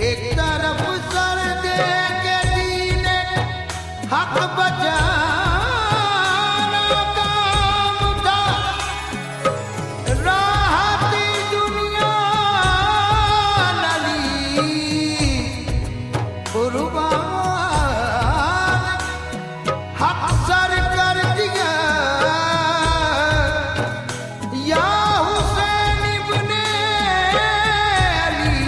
एक तरफ सर दे के दीने हक बचाना काम था, राहती दुनिया नली कुर्बान हक सर कर दिया या हुसैन इब्ने अली,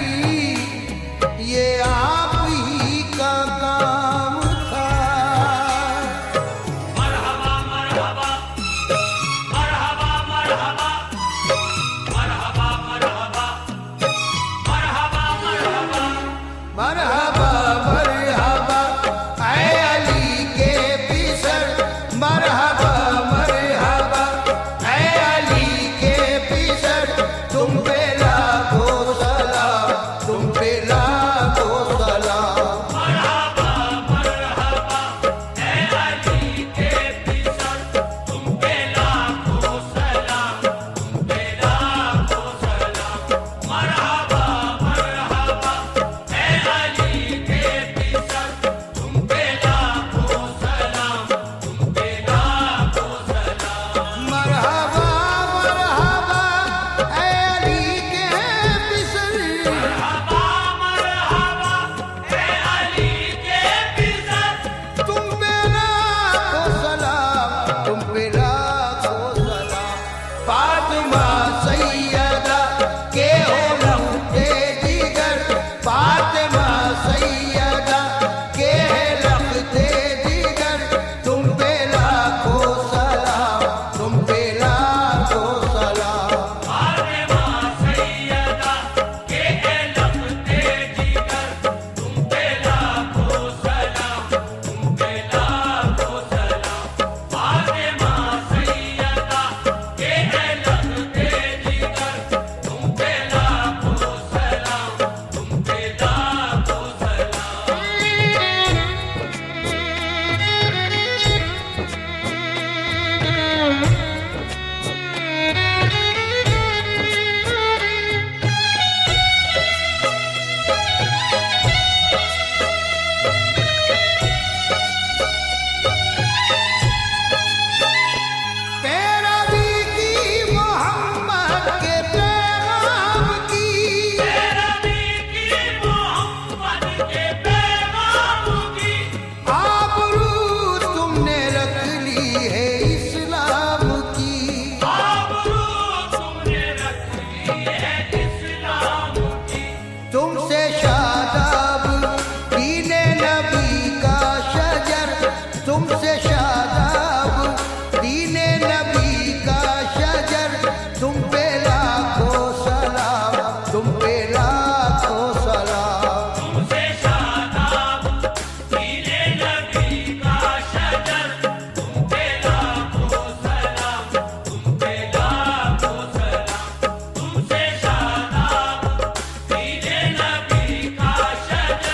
ये आप ही का काम था। मरहबा मरहबा मरहबा मरहबा मरहबा मरहबा मरहबा मरहबा मरहबा मरहबा ऐ अली के पिसर, मरहबा मरहबा ऐ अली के पिसर, तुम पे लाखों सलाम, तुम पे लाखों सलाम। मरहबा मरहबा ऐ अली के पिसर, तुम पे लाखों सलाम, तुम पे लाखों सलाम। मरहबा मरहबा ऐ अली के पिसर, तुम पे लाखों सलाम, तुम पे लाखों सलाम। मरहबा मरहबा ऐ अली के पिसर, मरहबा मरहबा ऐ अली के पिसर, तुम पे लाखों सलाम, तुम पे लाखों सलाम। फातिमा सैयदा के हो लफ्ते जिगर, फातिमा सैयदा के है लफ्ते जिगर, तुम पे लाखों सलाम, तुम पे लाखों सलाम। फातिमा सैयदा के लफ्ते जिगर, तुम पे लाखों सलाम, तुम पे लाखों सलाम। फातिमा सैयदा के लफ्ते जिगर, तुम पे लाखों सलाम, तुम पे लाखों पैरवी की मोहम्मद के पैगाम की, पैरवी की मोहम्मद के पैगाम की, आबरू तुमने रख ली है इस्लाम की। आबरू तुमने रख ली है इस्लाम की। तुमसे शादाब दीने नबी का शजर, तुमसे शादाब दीने नबी का शजर, तुम पे लाखों सलाम, तुम पे लाखों सलाम। तुमसे शादाब दीने नबी का शजर, तुम पे लाखों सलाम, तुम पे लाखों सलाम। तुमसे शादाब दीने नबी का शजर,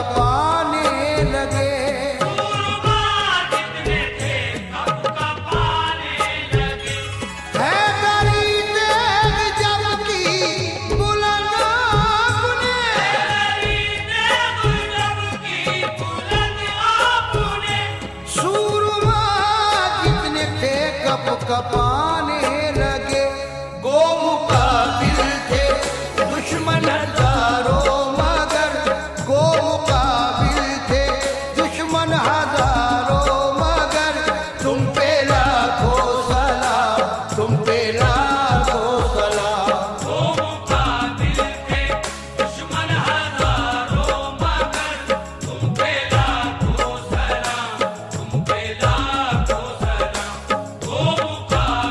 कपाने लगे। सूरमा जितने थे कब कपाने लगे। हैदरी तेग जबकि बुलंद अपने, हैदरी तेग जबकि बुलंद अपने। सूरमा जितने थे कप कपाने लगे। गो मुकाबिल थे दुश्मन हजारों मगर, गो मुकाबिल थे दुश्मन हजारों मगर, तुम पे लाखों सलाम, तुम पे लाखों सलाम। वो मुकाबिल थे दुश्मन हजारों मगर, तुम पे लाखों सलाम, तुम पे लाखों सलाम। वो मुकाबिल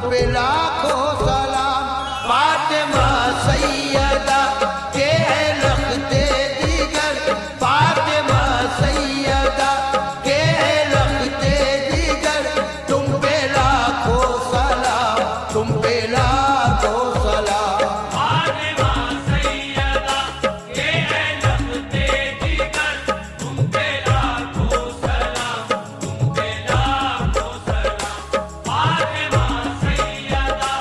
पे लाखों सलाम। फातिमा सैयदा के है लखते दिगर, फातिमा सैयदा के है लखते दिगर, तुम पे लाखों सलाम, तुम पे लाखों सलाम। फातिमा सैयदा के है लखते जिगर, तुम पे लाखों सलाम, तुम पे लाखों सलाम। फातिमा सैयदा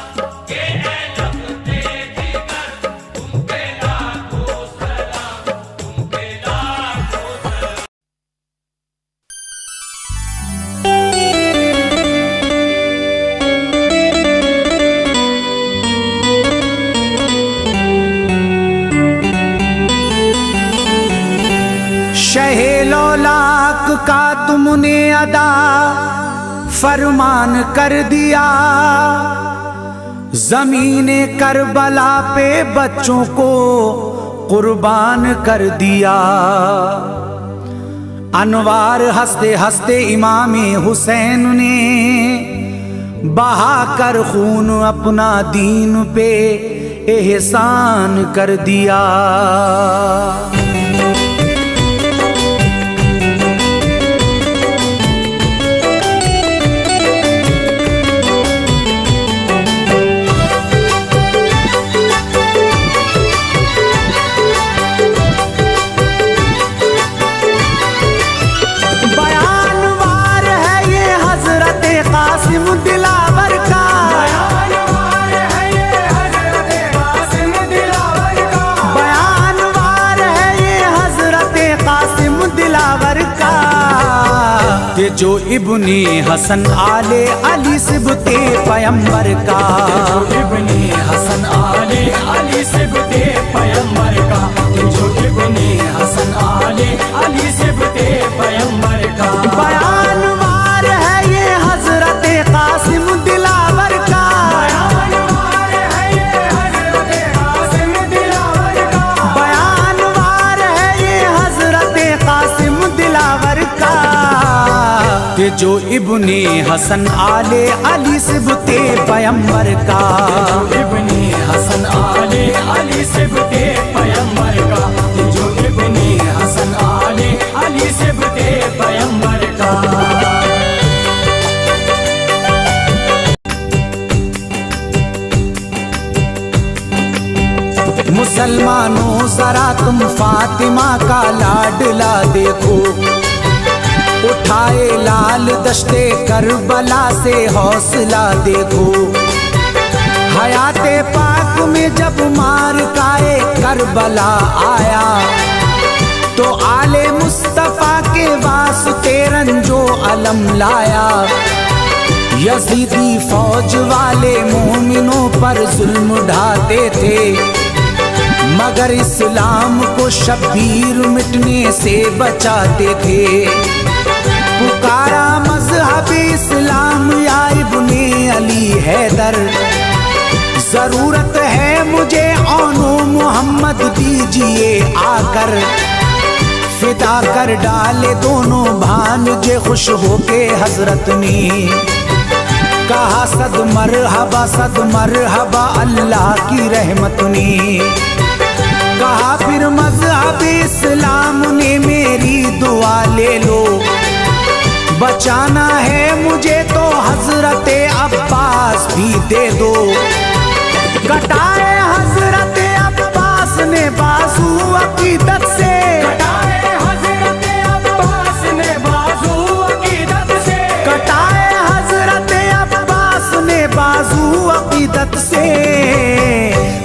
के है लखते जिगर, तुम पे लाखों सलाम, तुम पे लाखों सलाम। शहे लौलाक का तुमने अदा फरमान कर दिया, जमीने करबला पे बच्चों को कुर्बान कर दिया। अनवार हंसते हंसते इमामे हुसैन ने बहा कर खून अपना दीन पे एहसान कर दिया। बयानवार है ये हजरत कासिम दिलावर का, बयानवार है ये हजरत कासिम दिलावर का, बयानवार है ये हजरत कासिम दिलावर का। ये जो इब्ने हसन आले अली सिबते पैगंबर का, इब्ने हसन आले अली सिबते पैगंबर का, जो इब्ने हसन आले अली सिबते पैगंबर का। बयानवार है ये हजरत कासिम दिलावर का, बयानवार है ये हजरत कासिम दिलावर का, बयानवार है ये हजरत कासिम दिलावर का। ये जो इब्ने हसन आले अली सिबते पैगंबर का, इब्ने हसन आले अली सिबते पैगंबर का, जो इब्ने हसन आले अली सिबते पैगंबर का। मुसलमानों जरा तुम फातिमा का लाडला देखो, उठाए लाल दश्ते करबला से हौसला देखो। हयाते पाक में जब मार काए करबला आया, तो आले मुस्तफा के वास्ते रंजो अलम लाया। यजीदी फौज वाले मोमिनों पर जुल्म ढाते थे, मगर इस्लाम को शब्बीर मिटने से बचाते थे। पुकारा मजहब इस्लाम या इब्ने अली हैदर, जरूरत है मुझे औनो मोहम्मद दीजिए आकर। फिदा कर डाले दोनों भांजे खुश होके हजरत ने, कहा सद मरहबा अल्लाह की रहमत ने। कहा फिर मजहब इस्लाम ने मेरी दुआ ले लो, बचाना है मुझे तो हजरत अब्बास भी दे दो। कटाए हजरत अब्बास ने बाजू अकीदत से, कटाए हजरत अब्बास ने बाजू अकीदत से, कटाए हजरत अब्बास ने बाजू अकीदत से।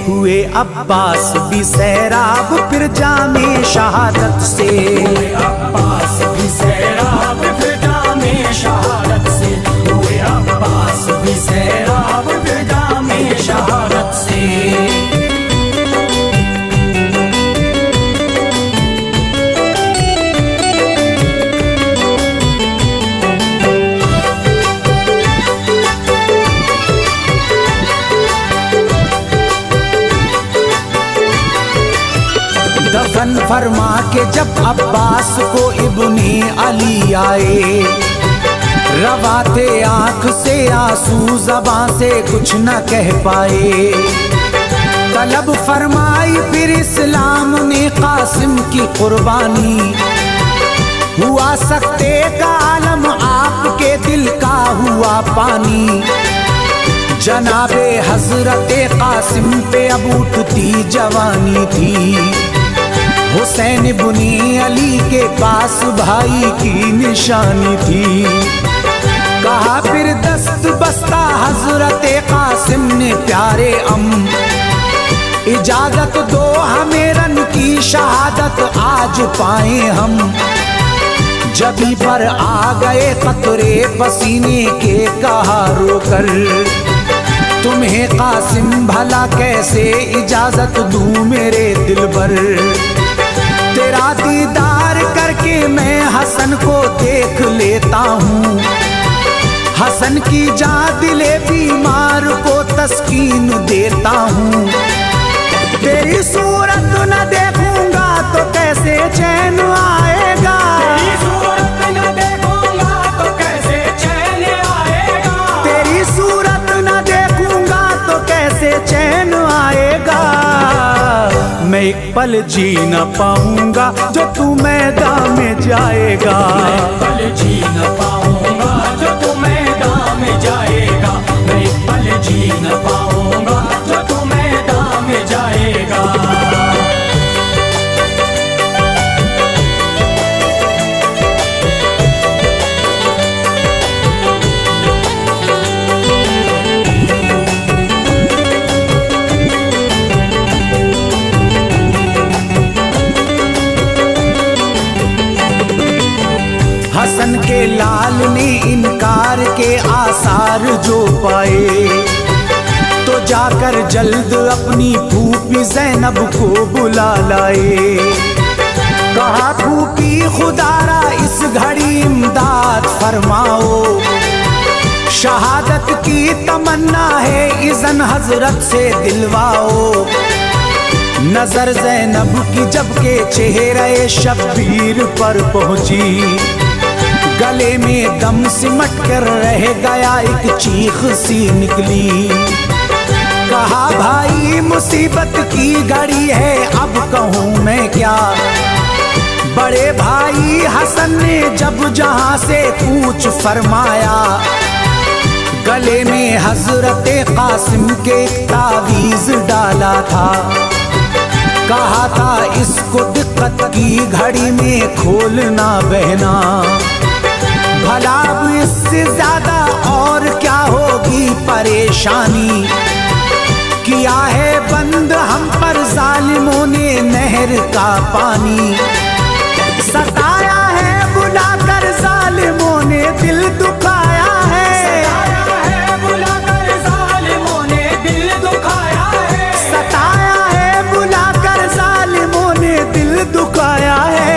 हुए अब्बास भी सैराब फिर जामे शहादत से, हुए अब्बास भी सैराब फिर जामे शहादत से, हुए अब्बास भी सैराब फिर जामे शहादत से। दफन फरमा के जब अब्बास को इब्ने अली आए, रवा थे आंख से आंसू, ज़बां से कुछ न कह पाए। तलब फरमाई फिर इस्लाम ने कासिम की कुर्बानी। हुआ सकते का आलम आपके दिल का हुआ पानी। जनाबे हजरते कासिम पे अब उठती जवानी थी। हुसैन बुनी अली के पास भाई की निशानी थी। कहा फिर दस्त बस्ता हजरते कासिम ने प्यारे अम, इजाजत दो हमें रन की शहादत आज पाए हम। जबी पर आ गए कतरे पसीने के, कहा रोकर तुम्हें कासिम भला कैसे इजाजत दूं मेरे दिलबर। तेरा दीदार करके मैं हसन को देख लेता हूँ। हसन की जान दिले बीमार को तस्कीन देता हूँ। तेरी सूरत न देखूंगा तो कैसे चैन आएगा। तेरी सूरत न देखूंगा तो कैसे चैन आएगा। तेरी सूरत न देखूंगा तो कैसे चैन आएगा। मैं एक पल जी न पाऊंगा जो तू मैदान में जाएगा। मैं पल जी न पाऊंगा जो तू मैदान में जाएगा। मैं पल जी न पाऊंगा जो तू मैदान में जाएगा। हसन के लाल ने इनकार के आसार जो पाए, तो जाकर जल्द अपनी फूफी ज़ैनब को बुला लाए। कहा फूफी खुदारा इस घड़ी इमदाद फरमाओ। शहादत की तमन्ना है इज़न हजरत से दिलवाओ। नजर ज़ैनब की जब के चेहरे शब्बीर पर पहुंची। गले में दम सिमट कर रह गया, एक चीख सी निकली। कहा भाई मुसीबत की घड़ी है, अब कहूँ मैं क्या। बड़े भाई हसन ने जब जहां से पूछ फरमाया। गले में हजरते कासिम के तावीज डाला था। कहा था इसको दिक्कत की घड़ी में खोलना बहना। भला अब इससे ज्यादा और क्या होगी परेशानी। किया है बंद हम पर जालिमों ने नहर का पानी। सताया है बुलाकर जालिमों ने दिल दुखाया है। सताया है बुलाकर जालिमों ने दिल दुखाया है। सताया है बुलाकर जालिमों ने दिल दुखाया है।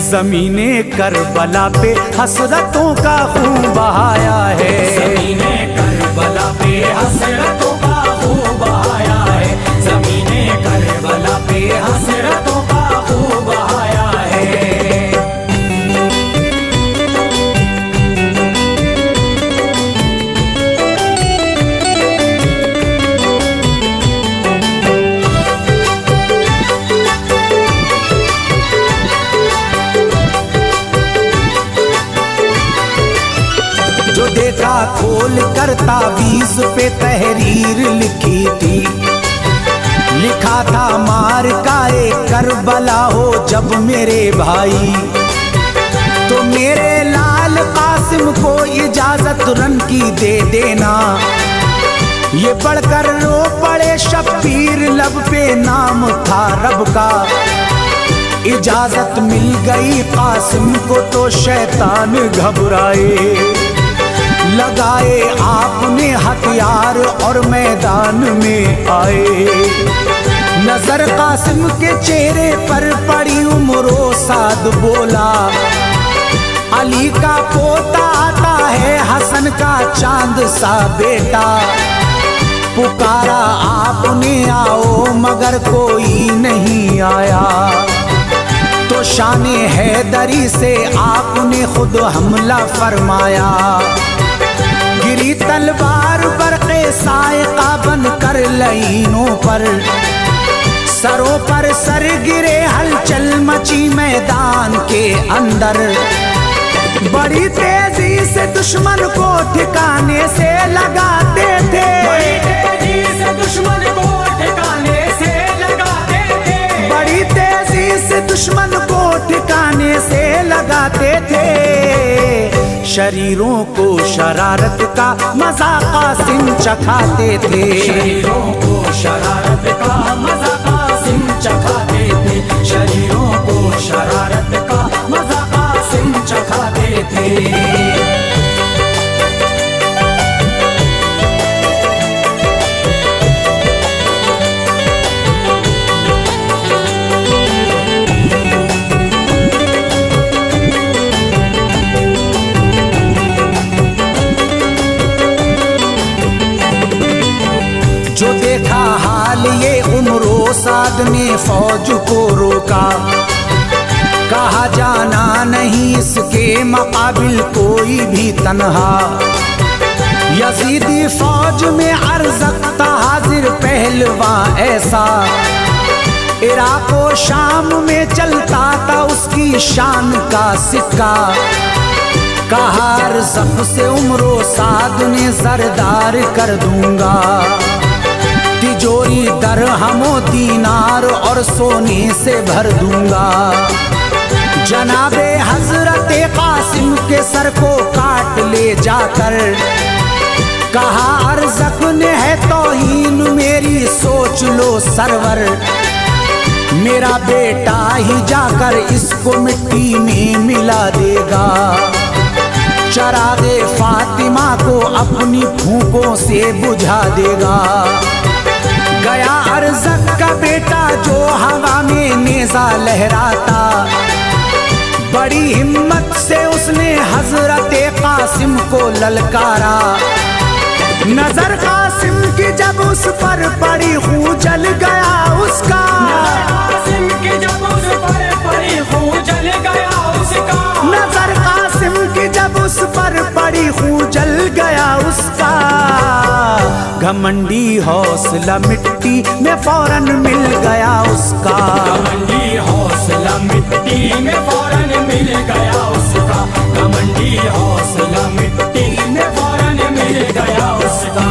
ज़मीने करबला पे हसरतों का खून बहाया है। ज़मीने करबला पे हसरतों का खून बहाया है। ज़मीने करबला पे हसरतों का खून बहाया है। देखा खोल कर तावीज पे तहरीर लिखी थी। लिखा था मार काए करबला हो जब मेरे भाई। तो मेरे लाल कासिम को इजाजत रन की दे देना। ये पढ़कर रो पड़े शब्बीर, लब पे नाम था रब का। इजाजत मिल गई कासिम को तो शैतान घबराए। लगाए आपने हथियार और मैदान में आए। नजर कासिम के चेहरे पर पड़ी उम्रो साद बोला। अली का पोता आता है, हसन का चांद सा बेटा। पुकारा आपने आओ मगर कोई नहीं आया। तो शाने हैदरी से आपने खुद हमला फरमाया। गिरी तलवार बरक़े साइक़ा बन कर लईनों पर, सरों पर सर गिरे, हलचल मची मैदान के अंदर। बड़ी तेजी से दुश्मन को ठिकाने से लगाते थे, बड़ी तेजी से दुश्मन को ठिकाने से लगाते थे, बड़ी तेजी से दुश्मन को ठिकाने से लगाते थे। शरीरों को शरारत का मजा कासिम चखाते थे, शरीरों को शरारत का मजा कासिम चखाते थे, शरीरों को शरारत का मजा कासिम चखाते थे। जो देखा हाल ये उम्रो साद ने फौज को रोका, कहा जाना नहीं इसके मुकाबिल कोई भी तन्हा। यजीदी फौज में अरज़क था हाजिर पहलवा ऐसा, इराक व शाम में चलता था उसकी शान का सिक्का। कहा अरज़क से उम्रो साद ने सरदार कर दूंगा, तिजोरी दरहमो दीनार और सोने से भर दूंगा। जनाबे हजरत कासिम के सर को काट ले जाकर, कहा अरज़क ने है तौहीन मेरी सोच लो सरवर। मेरा बेटा ही जाकर इसको मिट्टी में मिला देगा, चरागे फातिमा को अपनी फूंकों से बुझा देगा। गया अरज़क का बेटा जो हवा में नेज़ा लहराता, बड़ी हिम्मत से उसने हजरत कासिम को ललकारा। नजर कासिम की जब उस पर पड़ी खून जल गया उसका, कासिम की जब उस पर पड़ी खून जल गया उसका, नजर कासिम की जब उस पर पड़ी खून जल गया उसका। घमंडी हौसला मिट्टी में फौरन मिल गया उसका, घमंडी हौसला मिट्टी में फौरन मिल गया उसका, घमंडी हौसला मिट्टी में फौरन मिल गया उसका।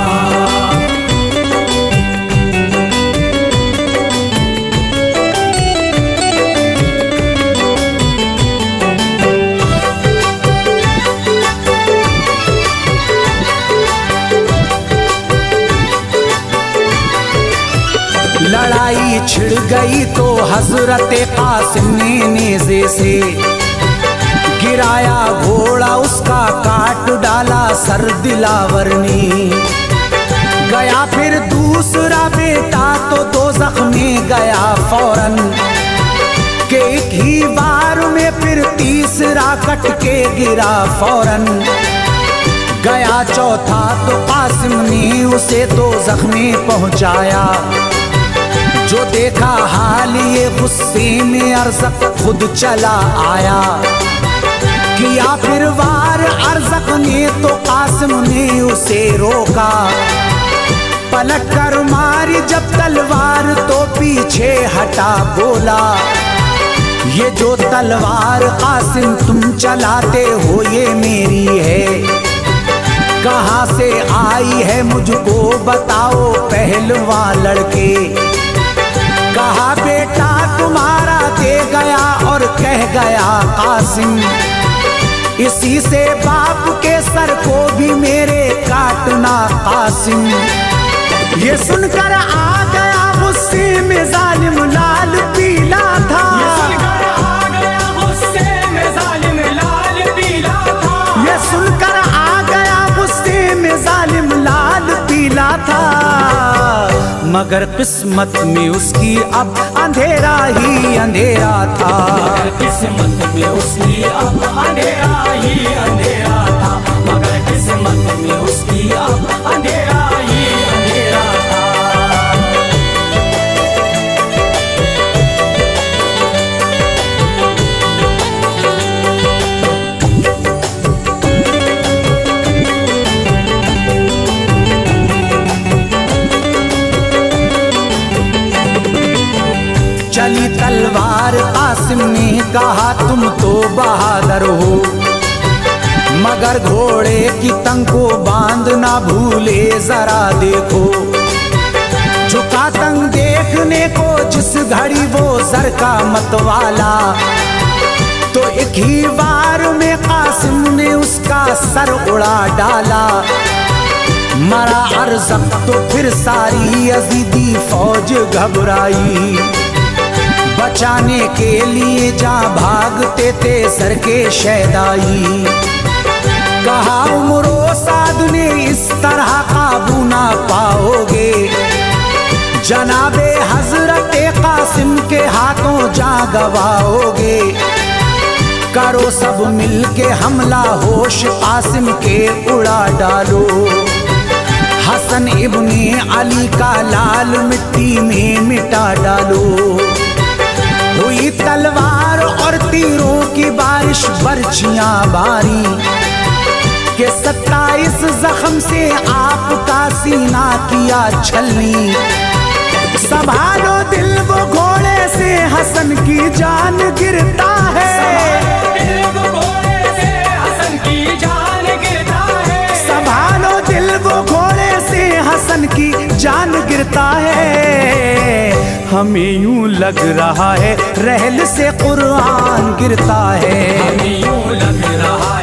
लड़ाई छिड़ गई तो हजरत कासिम ने नेज़े से गिराया घोड़ा उसका, काट डाला सर दिलावर ने। गया फिर दूसरा बेटा तो दोज़ख में गया फौरन, के एक ही बार में फिर तीसरा कट के गिरा फौरन। गया चौथा तो कासिम ने उसे दोज़ख में पहुंचाया। जो देखा हाल ये गुस्से में अरज़क खुद चला आया, किया फिर वार अरज़क ने तो कासिम ने उसे रोका। पलट कर मारी जब तलवार तो पीछे हटा बोला, ये जो तलवार कासिम तुम चलाते हो ये मेरी है, कहाँ से आई है मुझको बताओ पहलवा लड़के। कहा बेटा तुम्हारा दे गया और कह गया कासिम, इसी से बाप के सर को भी मेरे काटना कासिम। ये सुनकर आ गया गुस्से में जालिम लाल पीला था, ये सुनकर आ गया गुस्से में जालिम लाल पीला था, ये सुनकर आ गया गुस्से में जालिम लाल पीला था। मगर किस्मत में उसकी अब अंधेरा ही अंधेरा था, मगर किस्मत में उसकी अब अंधेरा ही अंधेरा था, मगर किस्मत में उसकी अब अंधेरा ही अंधेरा था। चली तलवार, कासिम ने कहा तुम तो बहादुर हो, मगर घोड़े की तंग को बांध ना भूले जरा देखो। झुका तंग देखने को जिस घड़ी वो जर का मतवाला, तो एक ही बार में कासिम ने उसका सर उड़ा डाला। मरा अरज़क तो फिर सारी यज़ीदी फौज घबराई, बचाने के लिए जा भागते थे सर के शहदाई। कहा उमरो साद ने इस तरह काबू ना पाओगे, जनाबे हजरत कासिम के हाथों जा गवाओगे। करो सब मिलके हमला, होश कासिम के उड़ा डालो। हसन इब्ने अली का लाल मिट्टी में मिटा डालो। हुई तलवार और तीरों की बारिश, बर्छियां बारी के 27 जख्म से आपका सीना किया छलनी। संभालो दिल वो घोड़े से हसन की जान गिरता है, संभालो दिल वो घोड़े से हसन की जान गिरता है। हमें यूं लग रहा है रहल से कुरान गिरता है, हमें यूं लग रहा